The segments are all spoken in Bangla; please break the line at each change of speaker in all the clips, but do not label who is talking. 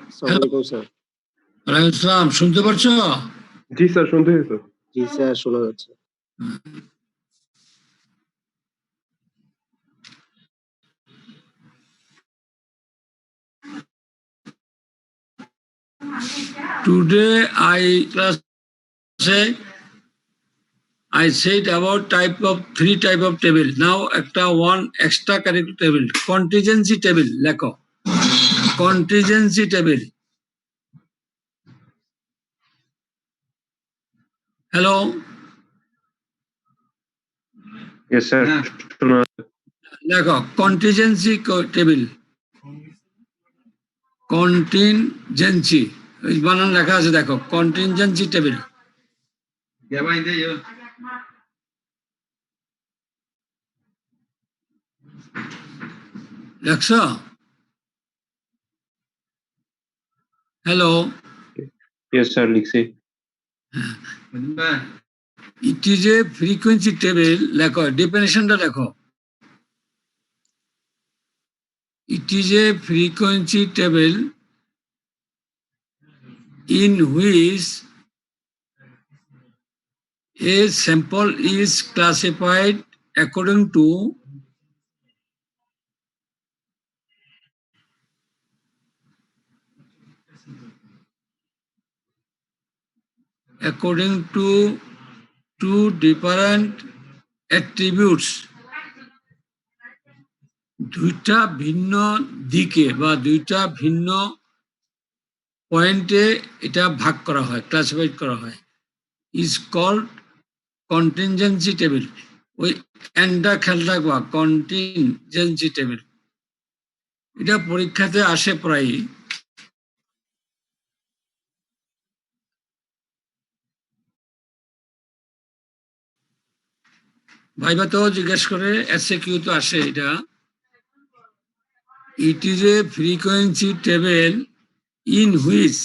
আসসালামু স্যার।
ওয়ালাইকুম আসসালাম। শুনতে পারছো?
জি স্যার, শুনতে হয়েছে।
জি স্যার, শোনা যাচ্ছে।
Today I said about three type of table. Now একটা one extra curricular table, contingency table লেখো। Contingency table. Hello.
Yes sir, শোনা
লেখো contingency table. Contingency. বানান লেখা আছে দেখো, contingency table. দেখছো? Hello.
Yes sir, লিখছি।
It is a frequency table. লেখো, definitionটা লেখো। It is a frequency table in which a sample is classified according to two different attributes. দুইটা ভিন্ন দিকে বা দুইটা ভিন্ন পয়েন্টে এটা ভাগ করা হয়, ক্লাসিফাইড করা হয়, is called contingency table. ওই এন্ডটা খেয়াল রাখবা, contingency table. এটা পরীক্ষাতে আসে প্রায়। ভাইবা তো জিজ্ঞেস করে, এসএকিউ তো আসে এটা। It is a frequency table in which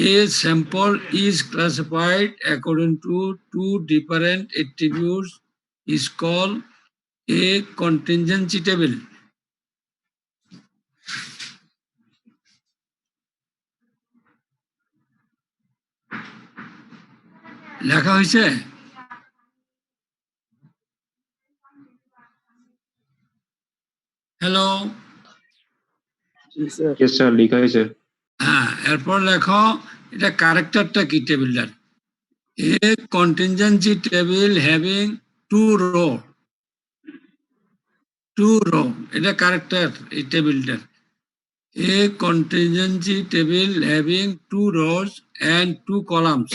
a sample is classified according to two different attributes is called a contingency table. লেখা হয়েছে? হ্যালো।
Yes sir, লিখা হয়েছে।
হ্যাঁ, এরপর লেখো এটা ক্যারেক্টারটা কি টেবিলটার। A contingency table having two row. এটা ক্যারেক্টার এই টেবিলটার। A contingency table having two rows and two columns.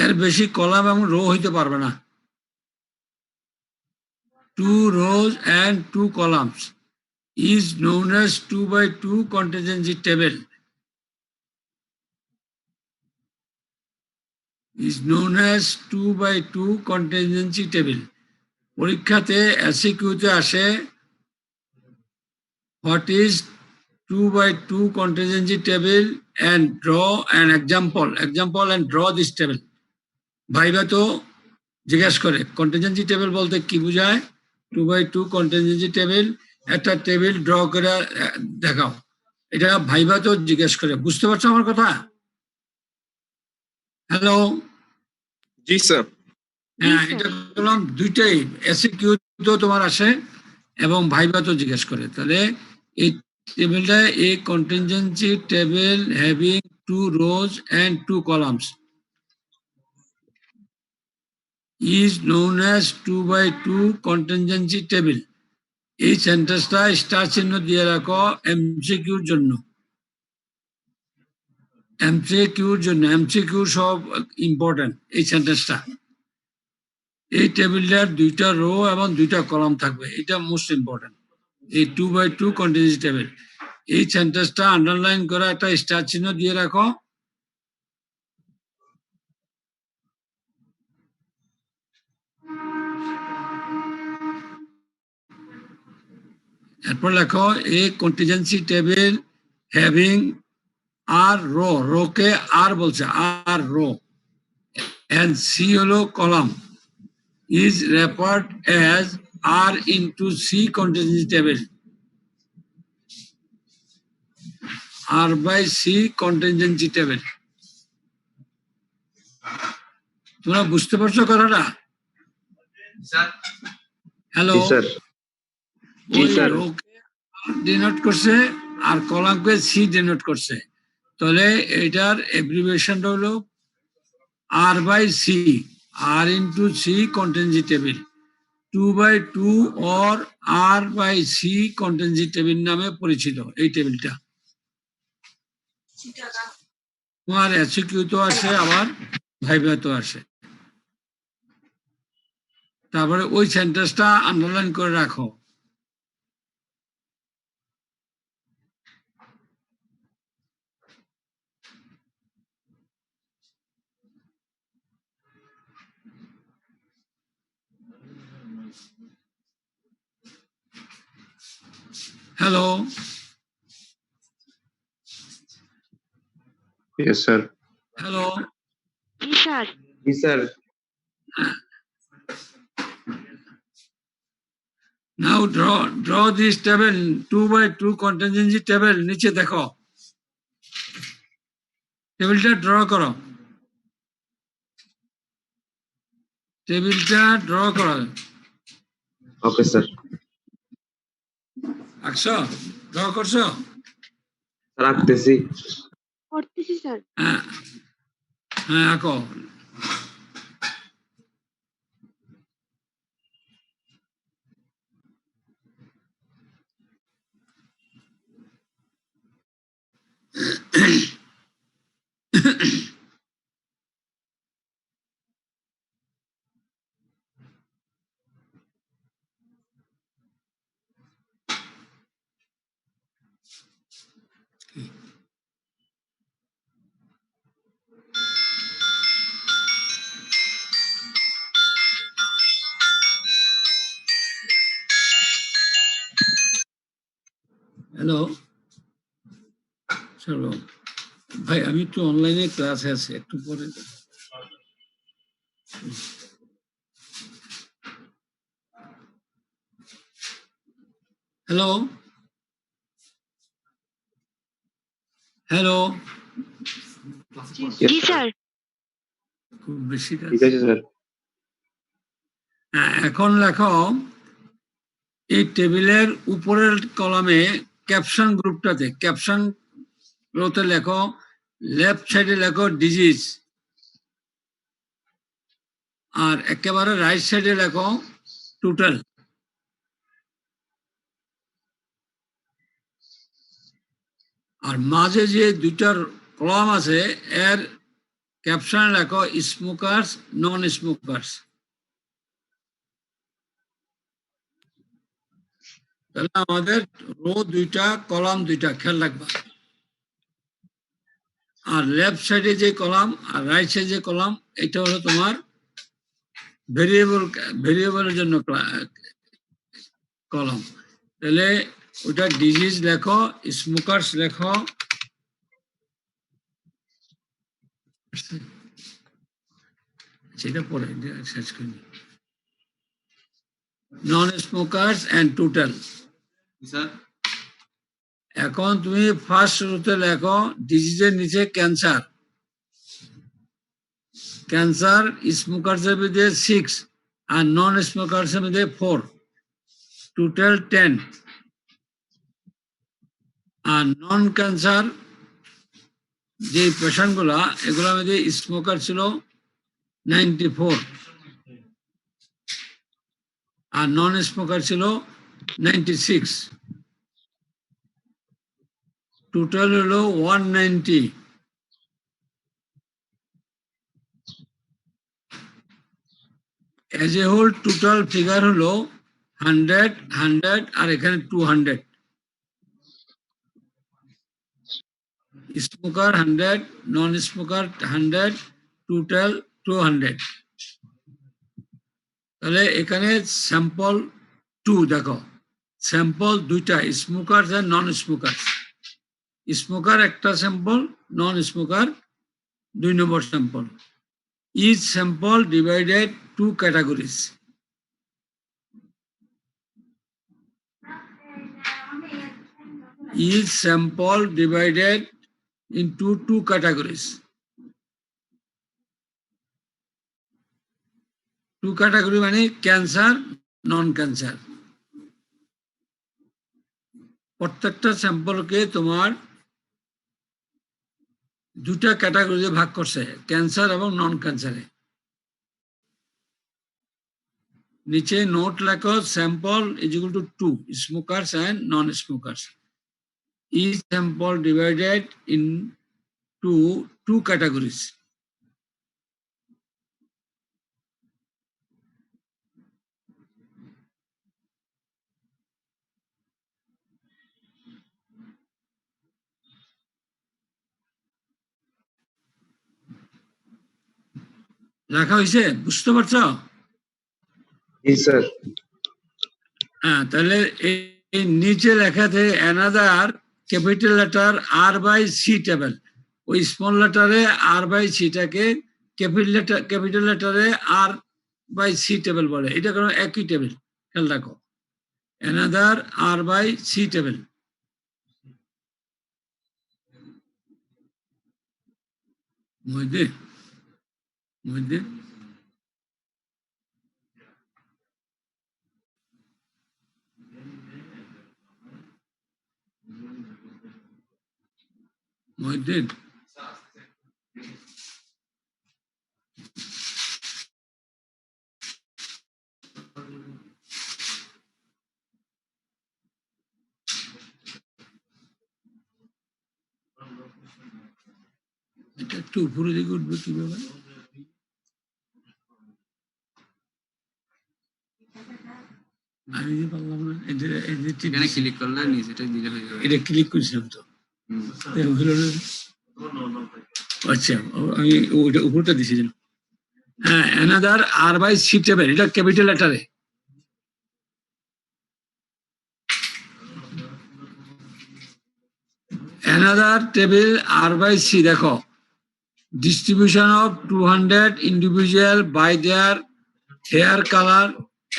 এর বেশি কলাম এবং রো হইতে পারবে না। Two rows and two columns is known as 2x2 contingency table. Is known as 2x2 contingency table. পরীক্ষাতে এসিকিউতে আসে what is 2x2 contingency table and draw an example and draw this table. Viva তো জিজ্ঞাসা করে কন্টিনজেন্সি টেবিল বলতে কি বোঝায়, 2x2 কন্টিনজেন্সি টেবিল, একটা টেবিল ড্র করে দেখাও। এটা ভাইবা তো জিজ্ঞেস করে। বুঝতে পারছো আমার কথা? হ্যালো।
জি স্যার।
হ্যাঁ, এটা বললাম দুইটাই, এসিকিউ তো তোমার আসে এবং ভাইবা তো জিজ্ঞেস করে। তাহলে এই টেবিলটা a contingency table having two rows and two columns is known as 2x2 contingency table. এই সেন্টেন্সটা স্টার চিহ্ন দিয়ে রাখো এমসিকিউর জন্য। এমসিকিউ সব ইম্পর্টেন্ট এই সেন্টেন্সটা। এই টেবিলটার দুইটা রো এবং দুইটা কলাম থাকবে, এটা মোস্ট ইম্পর্টেন্ট। এই 2x2 কন্টিনজেন্সি টেবিল, এই সেন্টেন্সটা আন্ডারলাইন করে একটা স্টার চিহ্ন দিয়ে রাখো। এরপর লেখো এ কন্টিনজেন্সি টেবিল হ্যাভিং আর রো কে আর বলছে, আর রো and C হলো column is referred as R into C contingency table. R by C contingency table. তোমরা বুঝতে পারছো কথাটা? হ্যালো,
জি স্যার।
জি
ওই
স্যার।
রোকে ডিনোট করছে আর কলামকে সি ডিনোট করছে, তাহলে এটার এব্রিভিয়েশনটা হলো R by C, R into C contingency table, 2/2 or R by C contingency table নামে পরিচিত এই টেবিলটা। তোমার এসিকিউ তো আসে, আবার ভাইভা তো আসে। তারপরে ওই সেন্টেন্সটা আন্ডারলাইন করে রাখো। Hello,
Yes, sir.
হ্যালো।
জি sir.
G sir.
Now draw this table, 2/2 contingency table. নিচে দেখো, টেবিলটা ড্র করো, টেবিলটা ড্র করো।
Okay sir.
আঁকছো? ড্র করছো?
রাখতেছি।
করতেছি স্যার।
হ্যাঁ হ্যাঁ, আঁকো। হ্যালো, চলো ভাই, আমি একটু অনলাইনে ক্লাসে আছি, একটু পরে। Hello, hello.
জি স্যার।
খুব বেশি কাজ।
ঠিক আছে স্যার।
হ্যাঁ, এখন লেখো এই টেবিলের উপরের কলামে ক্যাপশন গ্রুপটাতে, ক্যাপশন রোতে লেখো, লেফট সাইডে লেখো ডিজিজ, আর একেবারে রাইট সাইডে লেখো টোটাল। আর মাঝে যে দুইটার কলাম আছে এর ক্যাপশন লেখো স্মোকার্স, নন স্মোকার্স। তাহলে আমাদের রো দুইটা, কলাম দুইটা, খেয়াল রাখবা। আর লেফট সাইডে যে কলাম আর রাইট সাইডে যে কলাম, এটা হলো তোমার ভেরিয়েবলের জন্য কলাম। তাহলে ওটা ডিজিজ লেখো, স্মোকার্স লেখো, সেটা পরে সার্চ করি, নন স্মোকার্স এন্ড টোটাল। এখন তুমি ফার্স্ট রুতে লেখো ডিজিজের নিচে ক্যান্সার, ক্যান্সার স্মোকার্সের মধ্যে 6 আর নন স্মোকার্সের মধ্যে 4, টোটাল 10। আর নন ক্যান্সার যে পেশেন্ট গুলা, এগুলোর মধ্যে স্মোকার ছিল 94 আর নন স্মোকার ছিল 96, টোটাল হলো 190। As a whole total figure হলো 100, 100 আর এখানে 200। Smoker 100, non smoker 100, total 200। তাহলে এখানে স্যাম্পল 2 দেখো, স্যাম্পল দুইটা, স্মোকার আর নন স্মোকার। স্মোকার একটা স্যাম্পল, নন স্মোকার 2 নম্বর sample. Each sample divided 2 categories. is sample divided into two categories? Two category মানে ক্যান্সার, নন ক্যান্সার। প্রত্যেকটা স্যাম্পলকে তোমার দুটা ক্যাটাগরিতে ভাগ করছে, ক্যান্সার এবং নন ক্যান্সারে। নিচে নোট লেখো, sample is equal to 2 smokers and non smokers. Is sample divided into two categories? লেখা হয়েছে, বুঝতে পারছো?
জি স্যার।
হ্যাঁ, তাহলে এই নিচে লেখাতে another capital letter R by C table, ওই স্মল লেটারে আর বাই সিটাকে ক্যাপিটাল লেটারে আর বাই সি টেবিল বলে। এটা কোনো একই টেবিল, খেয়াল রাখো। Another R by C table. Mohiuddin, Mohiuddin, Mohiuddin, এটা একটু উপরে দিকে উঠবে কিভাবে? আমি যে পারলাম না,
এখানে ক্লিক করলে নিচেটা দিলে হয়ে যাবে।
এটা ক্লিক করছিলাম তো, হলো না। আচ্ছা, আমি ওইটা উপরটা দিয়েছিলাম। হ্যাঁ, another R by C table, এটা ক্যাপিটাল লেটারে। Another table R by C, দেখো, distribution of 200 individual by their hair color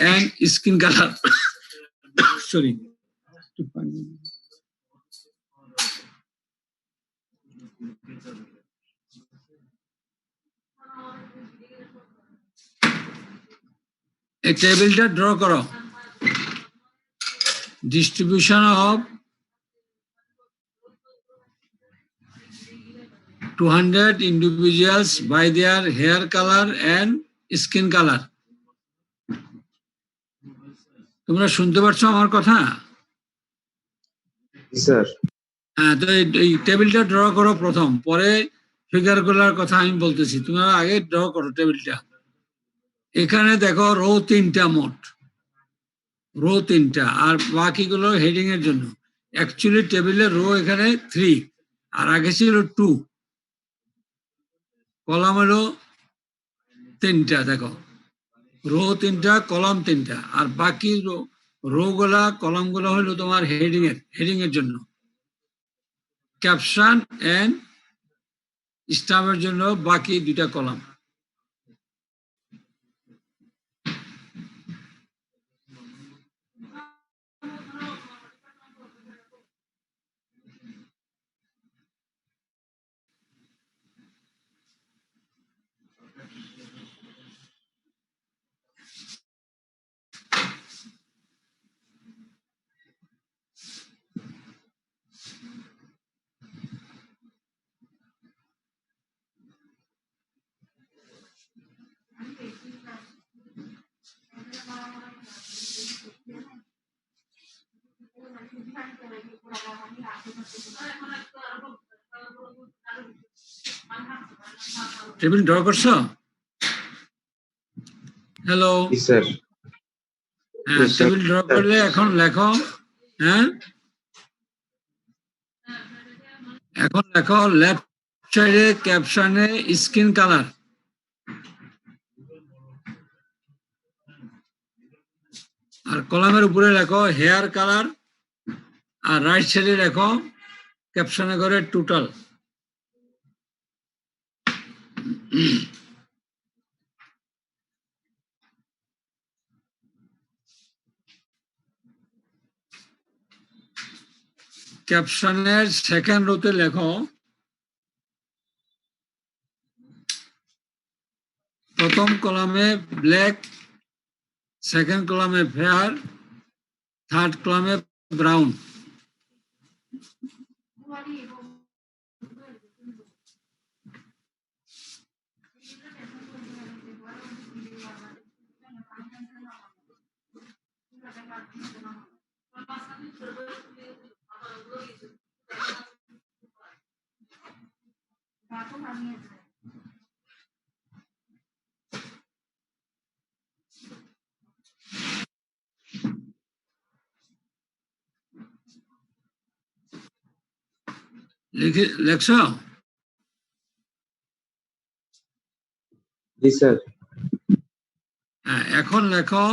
and skin color. Sorry. এই টেবিলটা ড্র করো। Distribution of 200 individuals by their hair color and skin color. তোমরা শুনতে পারছো আমার কথা?
জি স্যার।
হ্যাঁ, তো এই টেবিলটা ড্র করো প্রথম, পরে ফিগার গুলার কথা আমি বলতেছি। তোমরা আগে ড্র করো টেবিলটা। এখানে দেখো রো 3টা, মোট রো 3টা, আর বাকিগুলো হেডিং এর জন্য। অ্যাকচুয়ালি টেবিলের রো এখানে 3 আর আগে ছিল 2, কলাম হলো 3টা। দেখো, রো 3টা, কলাম 3টা, আর বাকি রো গুলা, কলাম গুলা হলো তোমার হেডিং এর জন্য। ক্যাপশন এন্ড স্টাফের জন্য বাকি 2টা কলাম। টেবিল ড্র করছো? হ্যালো?
জি স্যার।
হ্যাঁ,
Yes, sir.
টেবিল ড্র করলে এখন লেখো। হ্যাঁ, এখন লেখো লেফট সাইডে ক্যাপশনে স্কিন কালার, আর কলামের উপরে লেখো হেয়ার কালার, আর রাইট সাইডে লেখো ক্যাপশনে করে টোটাল। ক্যাপশনের সেকেন্ড রোতে লেখো প্রথম কলামে ব্ল্যাক, সেকেন্ড কলামে ফেয়ার, থার্ড কলামে ব্রাউন। লেখছো?
জি স্যার।
হ্যাঁ, এখন লেখো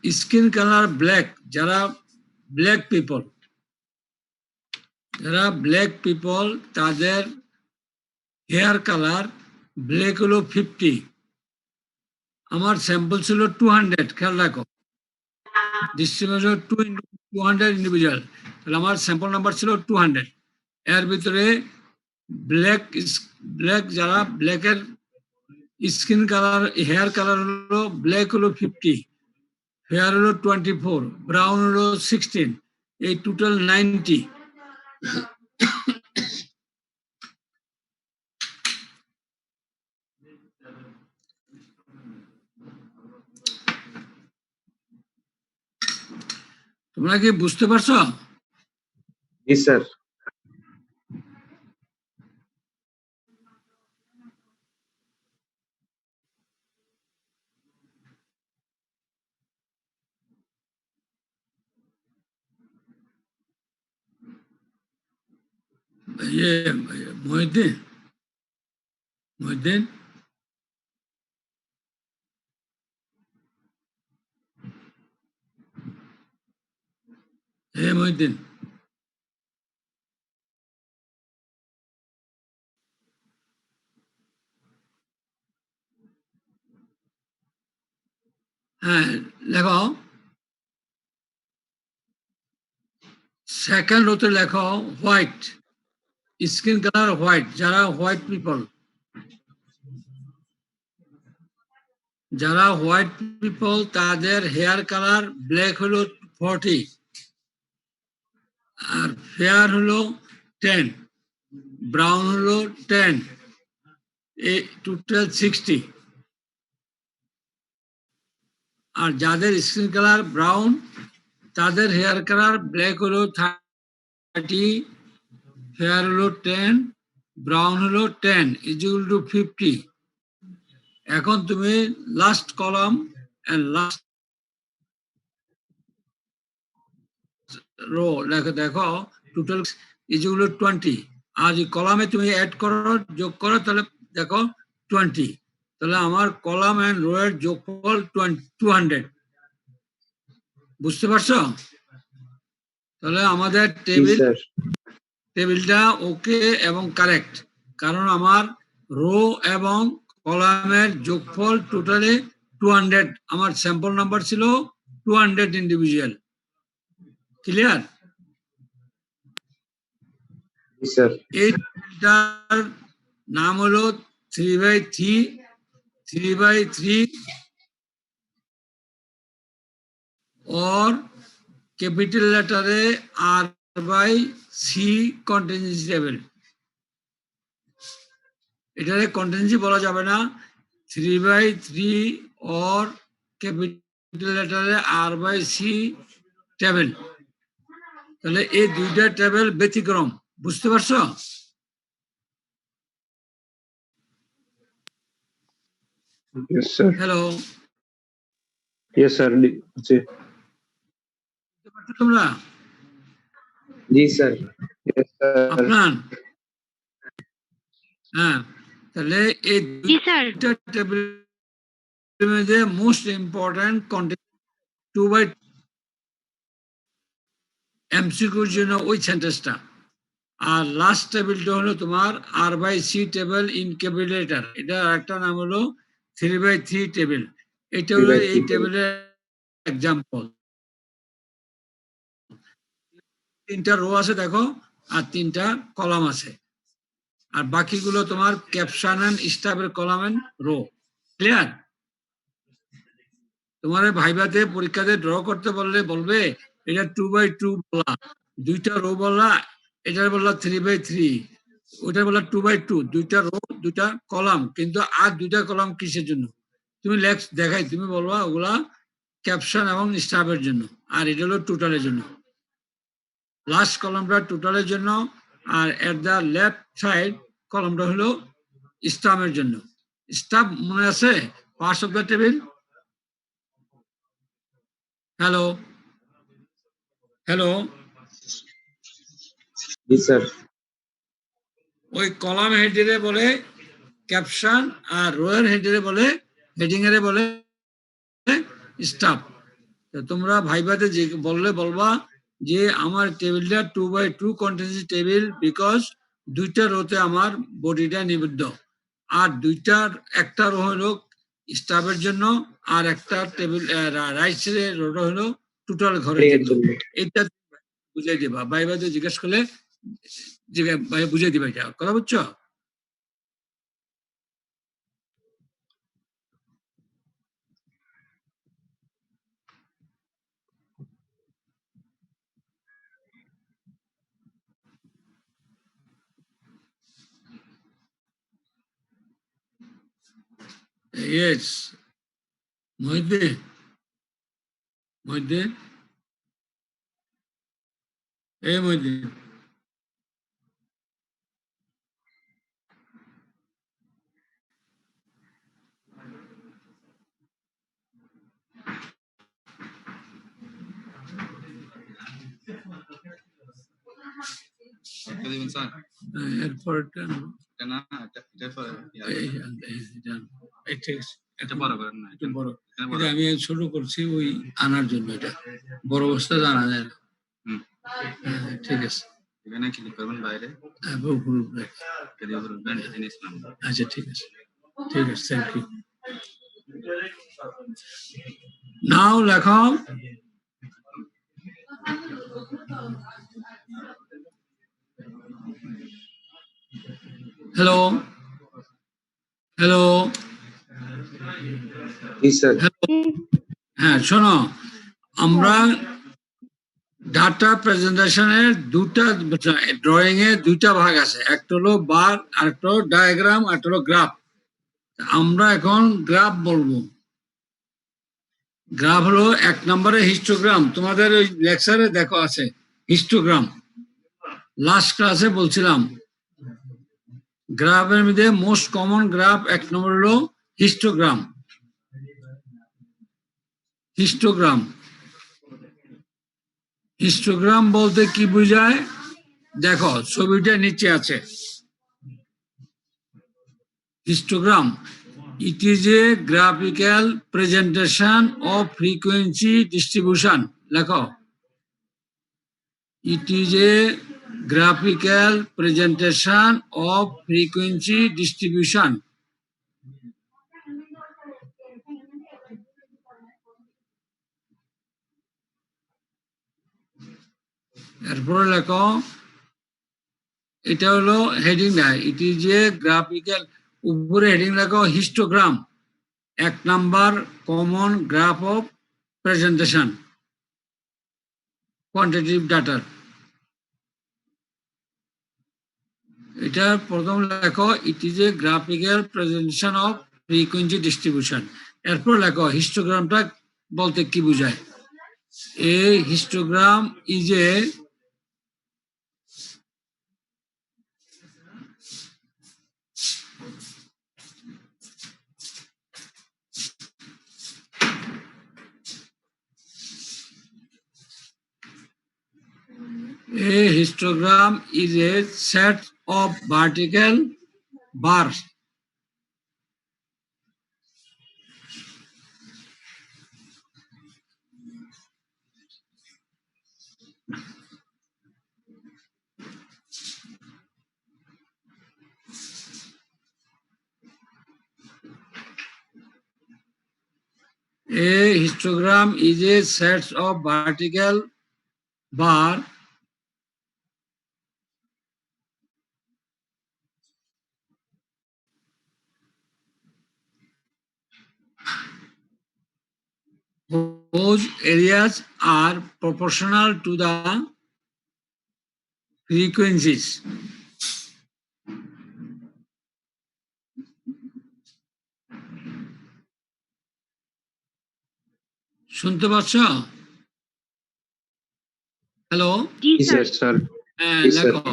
স্কিন কালার ব্ল্যাক, যারা ব্ল্যাক পিপল তাদের হেয়ার কালার ব্ল্যাক হলো 50। আমার স্যাম্পল ছিল 200, খেয়াল রাখো, ডিস্ট্রিবিউশন 200 ইন্ডিভিজুয়াল, তাহলে আমার স্যাম্পল নাম্বার ছিল 200। এর ভিতরে ব্ল্যাক যারা ব্ল্যাকের স্কিন কালার হেয়ার কালার হলো ব্ল্যাক হলো 50, ফেয়ার হলো 24, ব্রাউন হলো 16, এই টোটাল 90। তোমরা কি বুঝতে পারছো?
জি স্যার।
মহিউদ্দিন, মহিউদ্দিন, হ্যাঁ লেখো সেকেন্ড রোতে লেখো হোয়াইট, স্কিন কালার হোয়াইট, যারা হোয়াইট পিপল তাদের হেয়ার কালার ব্ল্যাক হলো 40, আর ফেয়ার হলো 10, ব্রাউন হলো 10, এই টোটাল 60। আর যাদের স্কিন কালার ব্রাউন তাদের হেয়ার কালার ব্ল্যাক হলো 30, ফেয়ার হলো 10, ব্রাউন হলো 10, ইকুয়াল টু 50। এখন তুমি last column and last row দেখো টোটাল ইকুয়াল টু 20। আর এই কলামে তুমি অ্যাড করো, যোগ করো, তাহলে দেখো 20। তাহলে আমার কলাম এন্ড রো এর যোগফল 200। বুঝতে পারছো? তাহলে আমাদের
জি স্যার।
টেবিলটা ওকে এবং কারেক্ট, কারণ আমার রো এবং কলামের যোগফল টোটালি 200। আমার স্যাম্পল নাম্বার ছিল 200 ইন্ডিভিজুয়াল। ক্লিয়ার?
জি স্যার।
এই টেবিলটার নাম হলো 3/3 or ক্যাপিটাল লেটারে R/C কন্টিনজেন্সি টেবিল। এটারে কন্টিনজেন্সি বলা যাবে না, 3/3 or ক্যাপিটাল লেটারে R/C টেবিল। তাহলে এই দুইটা টেবিল ব্যতিক্রম। বুঝতে পারছো?
Yes, sir.
Hello,
Yes, sir. জি।
বুঝতে পারছো তোমরা?
জি স্যার।
Yes, sir.
আপনার হ্যাঁ, তাহলে এই
জি স্যার।
দুইটা টেবিলের মধ্যে মোস্ট ইম্পর্টেন্ট কন্টেন্ট 2/2 এমসিকিউর জন্য ওই সেন্টেন্সটা। আর লাস্ট টেবিলটা হলো তোমার R/C টেবিল ইন ক্যাপিটাল। এটা একটা নাম হলো 3/3 টেবিল। এটা হলো
3/3
এই টেবিলের এক্সাম্পল। 3টা রো আছে দেখো, আর 3টা কলাম আছে, আর বাকিগুলো তোমার ক্যাপশন এন্ড স্টাফের কলাম এন্ড রো। ক্লিয়ার? তোমার ভাইভাতে পরীক্ষাতে ড্র করতে বললে বলবে এটা 2x2 বলা, 2টা রো বলা, এটার বললা 3x3, ওইটার বললা 2x2, 2টা রো 2টা কলাম, কিন্তু আর 2টা কলাম কিসের জন্য? তুমি লেখ দেখাই, তুমি বলবা ওগুলা ক্যাপশন এবং স্টাফের জন্য, আর এটা হলো টোটালের জন্য। লাস্ট কলামটা টোটালের জন্য, আর এট দা লেফট সাইড কলামটা হলো স্টাফের জন্য। স্টাফ মনে আছে? Parts of the table. Hello hello,
জি স্যার।
ওই কলাম হেডারে বলে ক্যাপশন, আর রোয়ের হেডারে বলে, হেডিং এর বলে স্টাফ। তোমরা ভাইভাতে যে বললে বলবা যে আমার টেবিলটা 2x2 কন্টিনিউয়াস টেবিল, বিকজ 2টা রোতে আমার বডিটা নিবদ্ধ, আর একটা রো হলো স্টাফের জন্য, আর একটা টেবিল রাইট সাইডে রোটা হলো টোটাল ঘরের জন্য। এটা বুঝাই দিবা, ভাইভাতে জিজ্ঞেস করলে বুঝাই দিবা, এটা কথা বুঝছো? Yes. Mohidin. Mohidin. Hey, Mohidin.
দিবেন স্যার?
এরপর
এটা না, এটা পরে এটা বড় করেন না,
একটু বড়,
এটা বড়।
এটা আমি ছোট করছি ওই আনার জন্য, এটা বড় অবস্থা জানা যায় না।
হুম,
ঠিক আছে।
এখানে ক্লিক করবেন বাইরে,
এটা
উপরে উঠবেন, এটা নিয়েছিলাম।
আচ্ছা ঠিক আছে, ঠিক আছে, থ্যাংক ইউ। নাও লেখো হ্যালো হ্যালো
জি স্যার।
হ্যাঁ শোনো, আমরা ডাটা প্রেজেন্টেশনের ড্রয়িং এর 2টা ভাগ আছে, একটা হলো বার, আর একটা হলো ডায়াগ্রাম, আর একটা হলো গ্রাফ। আমরা এখন গ্রাফ বলবো। গ্রাফ হলো 1 নম্বরে হিস্টোগ্রাম, তোমাদের ওই লেকচারে দেখো আছে হিস্টোগ্রাম, লাস্ট ক্লাসে বলছিলাম। গ্রাফের মধ্যে মোস্ট কমন গ্রাফ 1 নম্বর হলো হিস্টোগ্রাম। হিস্টোগ্রাম হিস্টোগ্রাম বলতে কি বোঝায় দেখো, ছবিটা নিচে আছে। Histogram. It is a graphical presentation of frequency distribution. লেখো, it is a graphical presentation of frequency distribution. এরপরে লেখো, এটা হলো হেডিং না, ইট ইজ এ গ্রাফিক্যাল, উপরে হেডিং লেখো histogram, 1 number common graph of presentation quantitative ডাটার। এটা প্রথম লেখো, it is a graphical presentation of frequency distribution. এরপর লেখো হিস্টোগ্রামটা বলতে কি বোঝায়। A histogram is a set of vertical bars. A histogram is a set of vertical bar whose areas are proportional to the frequencies. শুনতে পাচ্ছ? হ্যালো,
জি
Yes,
স্যার।
sir.
হ্যাঁ
Yes, sir.
লেখো।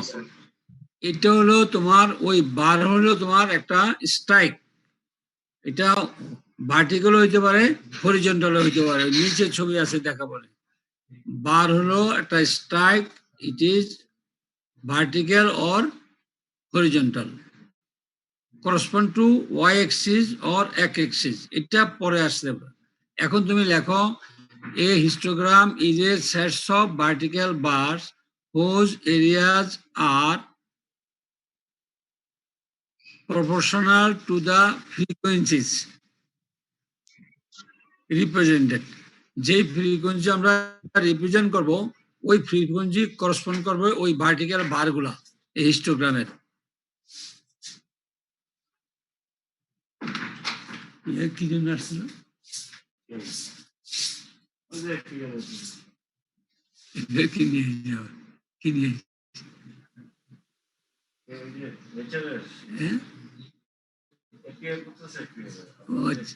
এটা হলো তোমার ওই বার হলো তোমার একটা স্ট্রাইক। এটা ভার্টিক্যাল হইতে পারে, হরিজন্টাল হইতে পারে। নিচে ছবি আছে দেখা বলে। বার হলো একটা strike, it is vertical or horizontal, correspond to Y axis or X axis. এটা পরে আসতে পারে। এখন তুমি লেখো a histogram is a sets of vertical bars whose areas are proportional to the frequencies represented. যেই ফ্রিকোয়েন্সি আমরা রিপ্রেজেন্ট করব ওই ফ্রিকোয়েন্সি করসপন্ড করবে ওই ভার্টিক্যাল বারগুলা এই হিস্টোগ্রামের। কি জন্য আসছিল? কি নিয়ে যাবে? কি নিয়ে? হ্যাঁ? ও আচ্ছা।